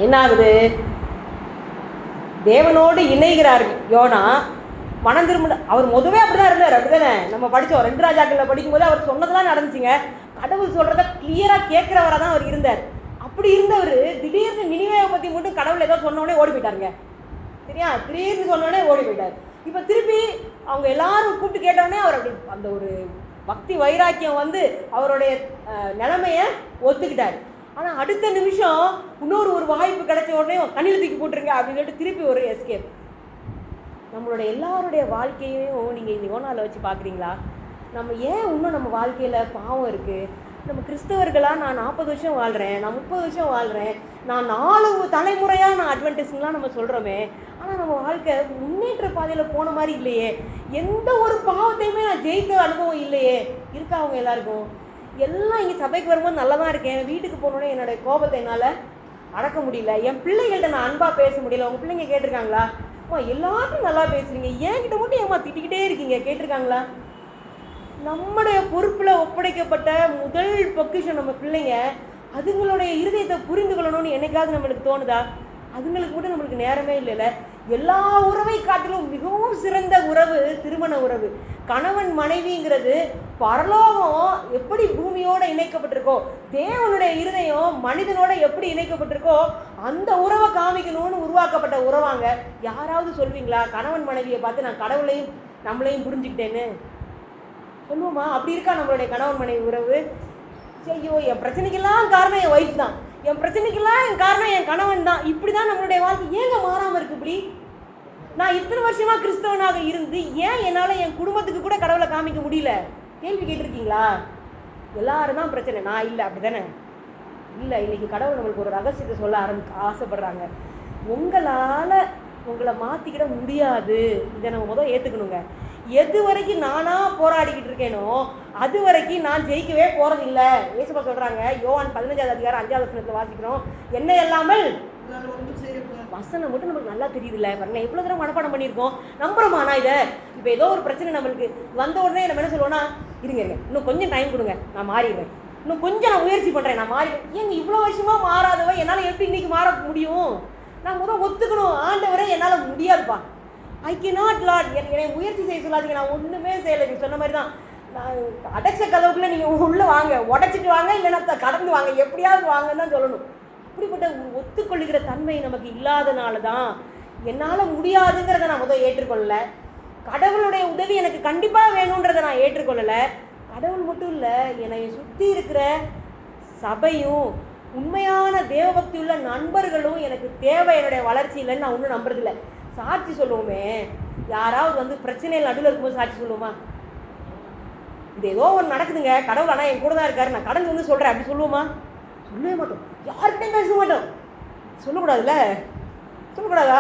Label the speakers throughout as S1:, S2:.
S1: என்ன ஆகுது? தேவனோடு இணைகிறார் யோனா. மனம் திரும்ப அவர் முதவே அப்படிதான் இருந்தார். அப்படிதானே நம்ம படித்தோம். 2 ராஜாக்களில் படிக்கும்போது அவர் சொன்னதெல்லாம் நடந்துச்சுங்க. கடவுள் சொல்கிறத கிளியராக கேட்குறவராக தான் அவர் இருந்தார். அப்படி இருந்தவர் திடீர்னு நினிவேவை பற்றி மட்டும் கடவுள் ஏதோ சொன்னோடனே ஓடி போயிட்டாருங்க. சரியா? திடீர்னு சொன்னோடனே ஓடி போயிட்டார். இப்போ திருப்பி அவங்க எல்லாரும் கூப்பிட்டு கேட்டோடனே அவர் அப்படி அந்த ஒரு பக்தி வைராக்கியம் வந்து அவருடைய நிலைமையை ஒத்துக்கிட்டார். ஆனால் அடுத்த நிமிஷம் இன்னொரு வாய்ப்பு கிடைச்ச உடனே கண்ணில் தூக்கி போட்டுருங்க அப்படின்னு சொல்லிட்டு திருப்பி ஒரு எஸ்கேப். நம்மளுடைய எல்லாருடைய வாழ்க்கையையும் நீங்கள் இந்த யோனாவில் வச்சு பார்க்குறீங்களா? நம்ம ஏன் இன்னும் நம்ம வாழ்க்கையில் பாவம் இருக்குது? நம்ம கிறிஸ்தவர்களாக நான் 40 வருஷம் வாழ்கிறேன், நான் 30 வருஷம் வாழ்கிறேன், நான் 4 தலைமுறையாக நான் அட்வென்டிஸ்ட்லாம் நம்ம சொல்கிறோமே. ஆனால் நம்ம வாழ்க்கை முன்னேற்ற பாதையில் போன மாதிரி இல்லையே. எந்த ஒரு பாவத்தையுமே நான் ஜெயித்த அனுபவம் இல்லையே. இருக்கா அவங்க எல்லாருக்கும்? எல்லாம் இங்கே சபைக்கு வரும்போது நல்லா தான் இருக்கேன், வீட்டுக்கு போனோடனே என்னுடைய கோபத்தை என்னால் அடக்க முடியல, என் பிள்ளைகள்கிட்ட நான் அன்பாக பேச முடியல. உங்கள் பிள்ளைங்க கேட்டிருக்காங்களா? எல்லாத்தையும் நல்லா பேசுகிறீங்க, என்கிட்ட மட்டும் ஏமா திட்டிக்கிட்டே இருக்கீங்க, கேட்டிருக்காங்களா? நம்முடைய பொறுப்பில் ஒப்படைக்கப்பட்ட முதல் பொக்கிஷம் நம்ம பிள்ளைங்க. அதுங்களுடைய இருதயத்தை புரிந்து கொள்ளணும்னு என்னைக்காவது நம்மளுக்கு தோணுதா? அதுங்களுக்கு மட்டும் நம்மளுக்கு நேரமே இல்லைல்ல. எல்லா உறவை காட்டிலும் மிகவும் சிறந்த உறவு திருமண உறவு. கணவன் மனைவிங்கிறது பரலோகம் எப்படி பூமியோடு இணைக்கப்பட்டிருக்கோ, தேவனுடைய இருதயம் மனிதனோட எப்படி இணைக்கப்பட்டிருக்கோ அந்த உறவை காமிக்கணும்னு உருவாக்கப்பட்ட உறவாங்க. யாராவது சொல்வீங்களா கணவன் மனைவியை பார்த்து நான் கடவுளையும் நம்மளையும் புரிஞ்சுக்கிட்டேன்னு சொல்லுவோமா? அப்படி இருக்கா நம்மளுடைய கணவன் மனைவி உறவு? ஐயோ, என் பிரச்சனைக்கெல்லாம் காரணம் என் ஒய்ஃப் தான், என் பிரச்சனைக்கெல்லாம் என் காரணம் என் கணவன் தான். இப்படி தான் நம்மளுடைய வாழ்க்கை. ஏங்க மாறாமல் இருக்கு? இப்படி நான் இத்தனை வருஷமாக கிறிஸ்தவனாக இருந்து ஏன் என்னால் என் குடும்பத்துக்கு கூட கடவுளை காமிக்க முடியல? கேள்வி கேட்டிருக்கீங்களா? எல்லாரும் தான் பிரச்சனை, நான் இல்லை. அப்படி தானே? இல்லை, இன்றைக்கி கடவுள் நம்மளுக்கு ஒரு ரகசியத்தை சொல்ல ஆசைப்படுறாங்க. உங்களால் உங்களை மாற்றிக்கிட முடியாது. இதை நம்ம முதல் ஏற்றுக்கணுங்க. எது வரைக்கும் நானாக போராடிக்கிட்டு இருக்கேனோ அது வரைக்கும் நான் ஜெயிக்கவே போகிறது இல்லை. ஏசப்பா சொல்கிறாங்க, யோவான் 15ஆம் அதிகாரம் 5ஆவது வசனத்தில் வாசிக்கிறோம். என்ன இல்லாமல் வசனம் மட்டும் நமக்கு நல்லா தெரியுதுல்ல. பாருங்க, எவ்வளோ தூரம் மனப்பாடம் பண்ணியிருக்கோம், நம்புறோமா? ஆனால் இதை இப்போ ஏதோ ஒரு பிரச்சனை நம்மளுக்கு வந்த உடனே நம்ம என்ன சொல்லுவோம்னா, இருங்க இன்னும் கொஞ்சம் டைம் கொடுங்க, நான் மாறிடுவேன், இன்னும் கொஞ்சம் நான் முயற்சி பண்ணுறேன், நான் மாறிடுவேன். ஏங்க இவ்வளோ வருஷமாக மாறாதவ என்னால் எப்படி இன்றைக்கி மாற முடியும்? நான் முதல் ஒத்துக்கணும், ஆண்டவரே என்னால் முடியாதுப்பா, ஐ கேனாட் லார்ட், என்னை முயற்சி செய்ய சொல்லாதீங்க, நான் ஒன்றுமே செய்யலை. நீங்கள் சொன்ன மாதிரி தான், நான் அடைச்ச கதவுக்குள்ளே நீங்கள் உள்ளே வாங்க, உடச்சிட்டு வாங்க, இல்லைன்னா கடந்து வாங்க, எப்படியாவது வாங்கன்னு தான் சொல்லணும். அப்படிப்பட்ட ஒத்துக்கொள்ளுகிற தன்மை நமக்கு இல்லாதனால தான் என்னால் முடியாதுங்கிறத நான் முதல் ஏற்றுக்கொள்ளலை. கடவுளுடைய உதவி எனக்கு கண்டிப்பாக வேணுன்றதை நான் ஏற்றுக்கொள்ளலை. கடவுள் மட்டும் இல்லை, என்னை சுற்றி இருக்கிற சபையும் உண்மையான தேவபக்தி உள்ள நண்பர்களும் எனக்கு தேவை. என்னுடைய வளர்ச்சி இல்லைன்னு நான் ஒன்றும் நம்புறதில்லை. சாட்சி சொல்லுவோமே, யாராவது வந்து பிரச்சனையில் நடுவில் இருக்கும்போது சாட்சி சொல்லுவோமா? இது ஏதோ ஒன்று நடக்குதுங்க, கடவுள் ஆனால் என் கூட தான் இருக்காரு, நான் கடந்து வந்து சொல்கிறேன் அப்படி சொல்லுவோமா? சொல்லவே மாட்டோம். யார்கிட்டையும் பேச மாட்டோம். சொல்லக்கூடாதுல்ல? சொல்லக்கூடாதா?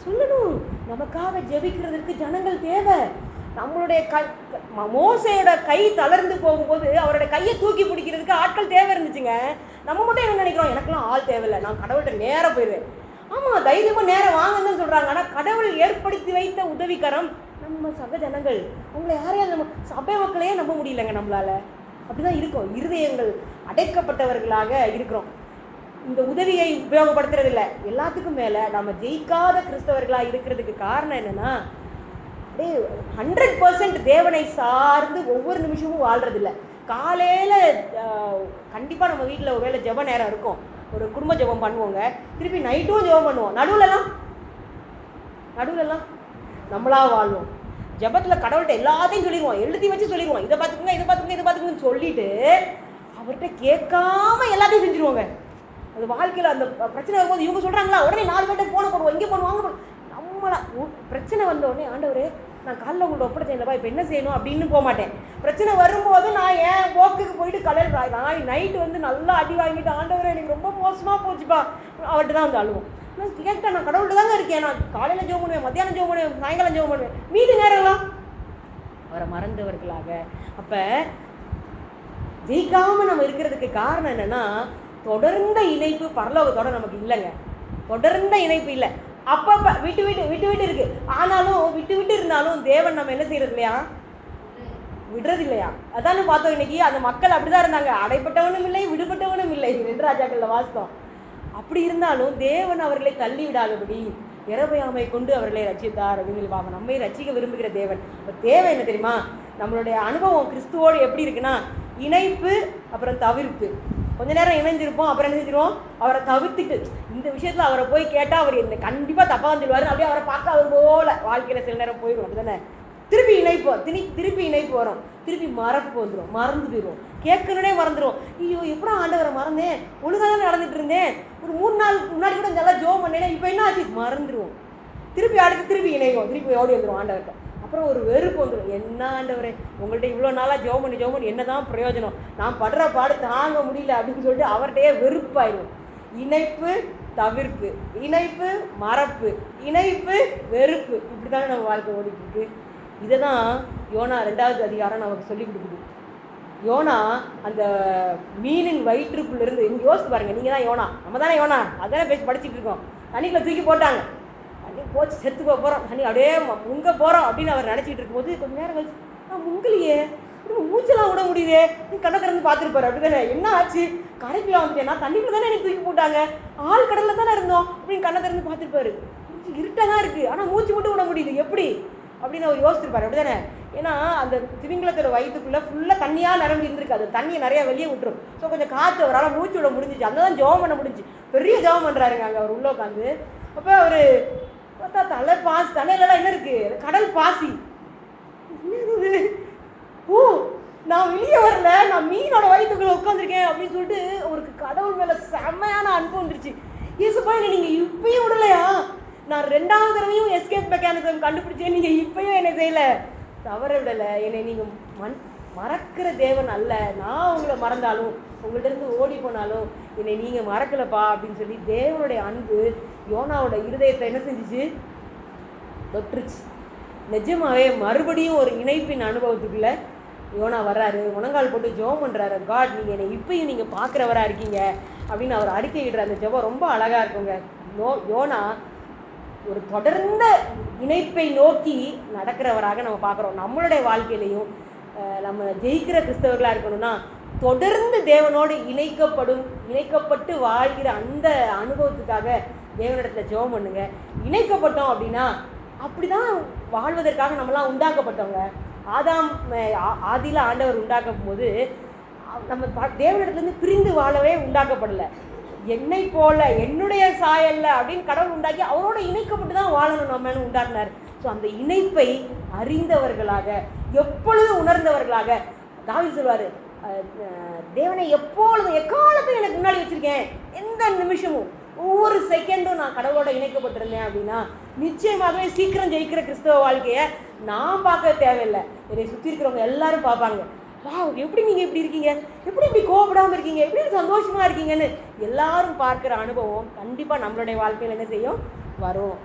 S1: சொல்லணும். நமக்காக ஜெபிக்கிறதுக்கு ஜனங்கள் தேவை. நம்மளுடைய மோசையோட கை தளர்ந்து போகும்போது அவரோட கையை தூக்கி பிடிக்கிறதுக்கு ஆட்கள் தேவை இருந்துச்சுங்க. நம்ம மட்டும் என்ன நினைக்கிறோம், எனக்கெல்லாம் ஆள் தேவையில்லை, நான் கடவுள்கிட்ட நேராக போயிடுவேன். ஆமாம், தைரியமாக நேரம் வாங்கன்னு சொல்கிறாங்க. ஆனால் கடவுள் ஏற்படுத்தி வைத்த உதவிக்கரம் நம்ம சக ஜனங்கள். உங்களை யாரையாவது நம்ம சபை மக்களையே நம்ப முடியலைங்க நம்மளால். அப்படி தான் இருக்கும், இருதயங்கள் அடைக்கப்பட்டவர்களாக இருக்கிறோம். இந்த உதவியை உபயோகப்படுத்துறதில்லை. எல்லாத்துக்கும் மேலே நம்ம ஜெயிக்காத கிறிஸ்தவர்களாக இருக்கிறதுக்கு காரணம் என்னென்னா, அப்படியே 100% தேவனை சார்ந்து ஒவ்வொரு நிமிஷமும் வாழ்கிறதில்ல. காலையில் கண்டிப்பாக நம்ம வீட்டில் ஒரு வேளை ஜெப நேரம் இருக்கும், ஒரு குடும்ப ஜெபம் பண்ணுவோங்க, திருப்பி நைட்டும் ஜெபம் பண்ணுவோம். நடுவில்லாம் நம்மளாக வாழ்வோம். ஜெபத்தில் கடவுள்கிட்ட எல்லாத்தையும் சொல்லிடுவோம், எழுதி வச்சு சொல்லிடுவோம், இதை பார்த்துக்குங்க, இதை பார்த்துக்குங்க, இதை பார்த்துக்குங்கன்னு சொல்லிவிட்டு அவர்கிட்ட கேட்காம எல்லாத்தையும் செஞ்சுருவோங்க. அது வாழ்க்கையில் அந்த பிரச்சனை வரும்போது இவங்க சொல்கிறாங்களா, உடனே 4 பேர்கிட்ட ஃபோனை போடுவோம், இங்கே போடுவோம், அங்கே போடுவோம். நம்மளா பிரச்சனை வந்த உடனே, ஆண்டவரே நான் காலைல உங்கள்ட்ட ஒப்படைச்சேன்லப்பா, இப்போ என்ன செய்யணும் அப்படின்னு போக மாட்டேன். பிரச்சனை வரும்போது நான் ஏன் போக்குக்கு போயிட்டு காலையில் நான் நைட்டு வந்து நல்லா அடி வாங்கிட்டு, ஆண்டவரே எனக்கு ரொம்ப மோசமாக போச்சுப்பா, அவர்கிட்ட தான் வந்து அழுவோம். நான் கேட்டேன், நான் கடவுள்கிட்ட தாங்க இருக்கேன், நான் காலையில் ஜெபம் பண்ணுவேன், மத்தியானம் ஜெபம் பண்ணுவேன், சாயங்காலம் ஜெபம் பண்ணுவேன், மீதி நேரம்லாம் அவரை மறந்தவர்களாக. அப்போ ஜெயிக்காமல் நம்ம இருக்கிறதுக்கு காரணம் என்னென்னா, தொடர்ந்த இணைப்பு பரலோகத்தோட நமக்கு இல்லைங்க. தொடர்ந்த இணைப்பு இல்லை. அப்பப்போ விட்டு இருக்கு. ஆனாலும் விட்டு இருந்தாலும் தேவன் நம்ம என்ன செய்யறது இல்லையா, விடுறது இல்லையா? அதானே பார்த்தோம் இன்னைக்கு. அந்த மக்கள் அப்படிதான் இருந்தாங்க, அடைப்பட்டவனும் இல்லை, விடுபட்டவனும் இல்லை. 2 ராஜாக்கள்ல வாசித்தோம். அப்படி இருந்தாலும் தேவன் அவர்களை தள்ளி விடாதபடி யெரொபெயாமை கொண்டு அவர்களை ரட்சித்தார் அப்படின்னு சொல்லி பார்ப்போம். நம்மை ரட்சிக்க விரும்புகிற தேவன். இப்போ தேவை என்ன தெரியுமா? நம்மளுடைய அனுபவம் கிறிஸ்துவோடு எப்படி இருக்குன்னா, இணைப்பு அப்புறம் தவிர்ப்பு. கொஞ்ச நேரம் இணைஞ்சிருப்போம், அப்புறம் என்ன செஞ்சிருவோம், அவரை தவிர்த்துட்டு இந்த விஷயத்தில் அவரை போய் கேட்டால் அவர் என்ன கண்டிப்பாக தப்பாக வந்துடுவார். அப்படியே அவரை பார்க்க அவர் போல வாழ்க்கையில் சில நேரம் போயிடும். அப்படி தானே? திருப்பி இணைப்போம், திருப்பி இணைப்பு வரும், திருப்பி மறப்பு வந்துடும், மறந்து போயிடுவோம், கேட்கணுன்னே மறந்துடும். ஐயோ எப்படா ஆண்டவரை மறந்தேன், ஒழுங்காக தான் நடந்துட்டு இருந்தேன், ஒரு 3 நாள் முன்னாடி கூட நல்லா ஜோம் பண்ணேன், இப்போ என்ன ஆச்சு, மறந்துடுவோம். திருப்பி அடுத்து திருப்பி இணைவோம், திருப்பி ஓடி வந்துடும் ஆண்டவர்கிட்ட. அப்புறம் ஒரு வெறுப்பு வந்துடும். என்ன ஆண்டவரே, உங்கள்கிட்ட இவ்வளோ நாளாக ஜோம் பண்ணி என்ன தான் பிரயோஜனம், நான் படுற பாடு தாங்க முடியல அப்படின்னு சொல்லிட்டு அவர்கிட்டயே வெறுப்பாயிடும். இணைப்பு தவிர்ப்பு, இணைப்பு மறப்பு, இணைப்பு வெறுப்பு, இப்படி தானே நம்ம வாழ்க்கை ஓடிட்டு இருக்கு. இதை தான் யோனா 2வது அதிகாரம் நமக்கு சொல்லி கொடுக்குது. யோனா அந்த மீனின் வயிற்றுக்குள்ளேருந்து, நீங்கள் யோசித்து பாருங்கள், நீங்கள் தான் யோனா, நம்ம தானே யோனா, அதானே பேசி படிச்சுட்டு இருக்கோம். தண்ணிக்குள்ளே தூக்கி போட்டாங்க, தண்ணி போச்சு, செத்து போகிறோம், தண்ணி அப்படியே முங்க போகிறோம் அப்படின்னு அவர் நினச்சிட்டு இருக்கும்போது கொஞ்சம் நேரம் கழிச்சு, நான் முங்கலையே, மூச்செல்லாம் விட முடியுதே, நீ கண்ணை திறந்து பார்த்துருப்பாரு. அப்படி தானே, என்ன ஆச்சு, கரைக்குள்ள வந்துட்டேன்னா தண்ணிக்குள்ள தானே எனக்கு தூக்கி போட்டாங்க, ஆள் கடலில் தானே இருந்தோம் அப்படின்னு கண்ணை திறந்து பார்த்துருப்பாரு. இருட்டாக தான் இருக்குது, ஆனால் மூச்சு மட்டும் விட முடியுது எப்படி அப்படின்னு அவர் யோசிச்சிருப்பாரு. அப்படி தானே? ஏன்னா அந்த திமிங்கலத்தோட வயிற்றுக்குள்ளே ஃபுல்லாக தண்ணியாக நிரம்பி இருந்திருக்கு, அது தண்ணியை நிறையா வெளியே விட்டுரும். ஸோ கொஞ்சம் காற்று அவரால் மூச்சு விட முடிஞ்சிச்சு, அந்த தான் ஜெபம் பண்ண முடிஞ்சு. பெரிய ஜெபம் பண்ணுறாருங்க அங்கே அவர் உள்ளே உட்காந்து. அப்போ அவர் பார்த்தா தலையிலலாம் என்ன இருக்குது, கடல் பாசி. ஓ, நான் வெளியே வரல, நான் மீனோட வயிற்றுக்குள்ளே உட்காந்துருக்கேன் அப்படின்னு சொல்லிட்டு அவருக்கு கடவுள் மேலே செம்மையான அன்பு வந்துருச்சு. ஏசப்பா என்னை நீங்கள் இப்பயும் விடலையா, நான் 2வது தடவையும் எஸ்கேப் மெக்கானிசம் கண்டுபிடிச்சேன், நீங்கள் இப்பயும் என்னை செய்யலை, தவற விடலை, என்னை நீங்கள் மறக்கிற தேவன் அல்ல, நான் உங்களை மறந்தாலும் உங்கள்கிட்ட ஓடி போனாலும் என்னை நீங்கள் மறக்கலப்பா அப்படின்னு சொல்லி தேவனுடைய அன்பு யோனாவோட இருதயத்தை என்ன செஞ்சிச்சு, தொற்றுச்சு. நிஜமாவே மறுபடியும் ஒரு இணைப்பின் அனுபவத்துக்குள்ளே யோனா வர்றாரு, முனங்கால் போட்டு ஜெபம் பண்ணுறாரு. காட், நீங்கள் என்னை இப்பயும் நீங்கள் பார்க்குறவராக இருக்கீங்க அப்படின்னு அவர் அறிக்கையிடுற அந்த ஜெபம் ரொம்ப அழகாக இருக்குங்க. யோனா ஒரு தொடர்ந்த இணைப்பை நோக்கி நடக்கிறவராக நம்ம பார்க்குறோம். நம்மளுடைய வாழ்க்கையிலையும் நம்ம ஜெயிக்கிற கிறிஸ்தவர்களாக இருக்கணும்னா தொடர்ந்து தேவனோடு இணைக்கப்பட்டு வாழ்கிற அந்த அனுபவத்துக்காக தேவனிடத்தில் ஜெபம் பண்ணுங்க. இணைக்கப்பட்டோம் அப்படின்னா அப்படி தான் வாழ்வதற்காக நம்மளாம் உண்டாக்கப்பட்டவங்க. ஆதியில் ஆண்டவர் உண்டாக்கும் போது நம்ம தேவனிடத்துலேருந்து பிரிந்து வாழவே உண்டாக்கப்படலை. என்னை போல என்னுடைய சாயல்ல அப்படின்னு கடவுள் உண்டாக்கி அவரோட இணைக்கப்பட்டு தான் வாழணும் நம்ம உண்டாக்குனார். ஸோ அந்த இணைப்பை அறிந்தவர்களாக, எப்பொழுதும் உணர்ந்தவர்களாக, தாவீது சொல்வார், தேவனை எப்பொழுதும் எக்காலத்தையும் எனக்கு முன்னாடி வச்சுருக்கேன், எந்த நிமிஷமும் ஒவ்வொரு செகண்டும் நான் கடவுளோட இணைக்கப்பட்டிருந்தேன் அப்படின்னா நிச்சயமாகவே சீக்கிரம் ஜெயிக்கிற கிறிஸ்தவ வாழ்க்கையை நான் பார்க்க தேவையில்லை, என்னை சுற்றி இருக்கிறவங்க எல்லாரும் பார்ப்பாங்க. வா, எப்படி நீங்கள் இப்படி இருக்கீங்க, எப்படி இப்படி கோபப்படாமல் இருக்கீங்க, எப்படி சந்தோஷமாக இருக்கீங்கன்னு எல்லாரும் பார்க்குற அனுபவம் கண்டிப்பாக நம்மளுடைய வாழ்க்கையில் என்ன செய்யும், வரும்.